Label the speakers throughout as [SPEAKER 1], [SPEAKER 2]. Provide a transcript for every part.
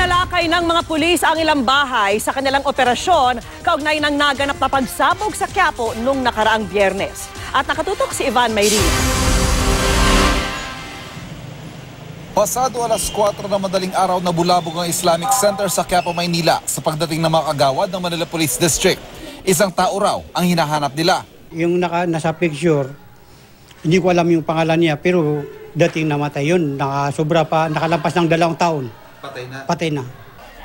[SPEAKER 1] Tinalakay ng mga pulis ang ilang bahay sa kanilang operasyon kaugnay ng naganap na pagsabog sa Quiapo nung nakaraang Biyernes. At nakatutok si Ivan Mayrin.
[SPEAKER 2] Pasado alas 4 na madaling araw na bulabog ang Islamic Center sa Quiapo, Maynila sa pagdating ng mga kagawad ng Manila Police District. Isang tao raw ang hinahanap nila.
[SPEAKER 3] Yung nasa picture, hindi ko alam yung pangalan niya pero dating namatay yun. Sobra pa, nakalampas ng 2 taon. Patay na.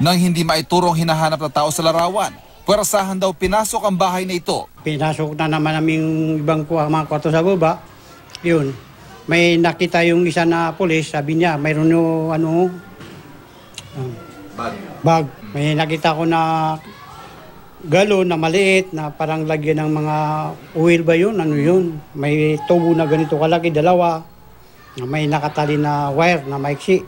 [SPEAKER 2] Nang hindi maiturong hinahanap na tao sa larawan, puwersahan daw pinasok ang bahay na ito.
[SPEAKER 3] Pinasok na naman namin yung ibang mga kwarto sa baba. Yun. May nakita yung isa na pulis, sabi niya, mayroon yung bag. May nakita ko na galon na maliit na parang lagyan ng mga oil ba yun? Ano yun? May tubo na ganito kalaki, 2. May nakatali na wire na maiksi.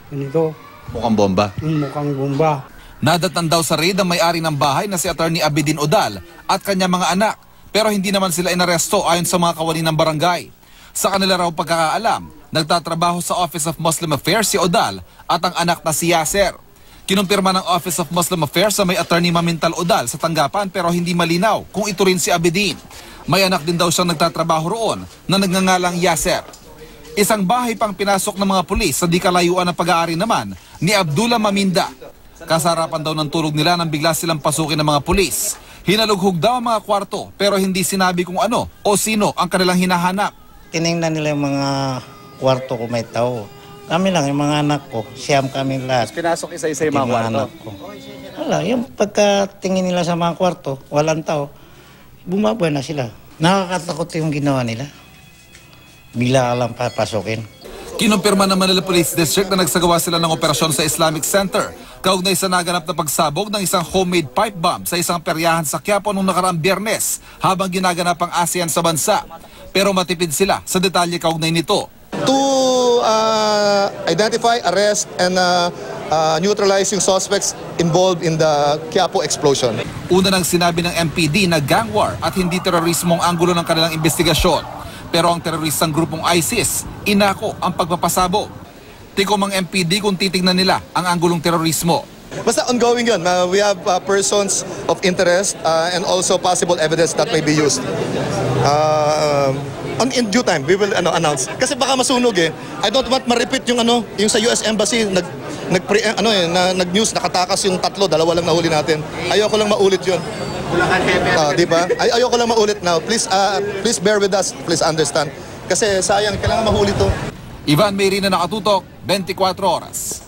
[SPEAKER 3] Ganito.
[SPEAKER 2] Mukhang bomba.
[SPEAKER 3] Mukhang bomba.
[SPEAKER 2] Nadatan daw sa raid ang may-ari ng bahay na si Attorney Abidin Odal at kanya mga anak. Pero hindi naman sila inaresto ayon sa mga kawani ng barangay. Sa kanila raw pagkakaalam, nagtatrabaho sa Office of Muslim Affairs si Odal at ang anak na si Yasser. Kinumpirma ng Office of Muslim Affairs sa may Attorney Mamintal Odal sa tanggapan pero hindi malinaw kung ito rin si Abidin. May anak din daw siyang nagtatrabaho roon na nagngangalang Yasser. Isang bahay pang pinasok ng mga pulis sa di kalayuan ng pag-aari naman ni Abdullah Maminda. Kasarapan daw ng tulog nila nang bigla silang pasukin ng mga pulis. Hinalughog daw ang mga kwarto pero hindi sinabi kung ano o sino ang kanilang hinahanap.
[SPEAKER 4] Tinignan nila yung mga kwarto ko may tao. Kami lang, yung mga anak ko, siyam kami lahat.
[SPEAKER 5] Pinasok isa-isa yung mga kwarto?
[SPEAKER 4] Wala, yung pagkatingin nila sa mga kwarto, walang tao, bumaba na sila. Nakakatakot yung ginawa nila. Bila ka lang papasokin.
[SPEAKER 2] Kinumpirma ng Manila Police District na nagsagawa sila ng operasyon sa Islamic Center kaugnay sa naganap na pagsabog ng isang homemade pipe bomb sa isang peryahan sa Quiapo noong nakaraang Biyernes habang ginaganap ang ASEAN sa bansa. Pero matipid sila sa detalye kaugnay nito.
[SPEAKER 6] To identify, arrest, and neutralize yung suspects involved in the Quiapo explosion.
[SPEAKER 2] Una nang sinabi ng MPD na gang war at hindi terorismo ang anggulo ng kanilang investigasyon. Pero ang teroristang grupong ISIS, inako ang pagpapasabog. Tikom ang MPD kung titignan nila ang anggulong terorismo.
[SPEAKER 6] Basta ongoing yun. We have persons of interest and also possible evidence that may be used. In due time, we will announce. Kasi baka masunog eh. I don't want ma-repeat yung yung sa US Embassy, nag-news, nakatakas yung 3, 2 lang nahuli natin. Ayoko lang maulit yun. Diba? Ayoko lang maulit now. Please bear with us. Please understand. Kasi sayang, kailangan mahuli to.
[SPEAKER 2] Ivan Mayrin na nakatutok, 24 oras.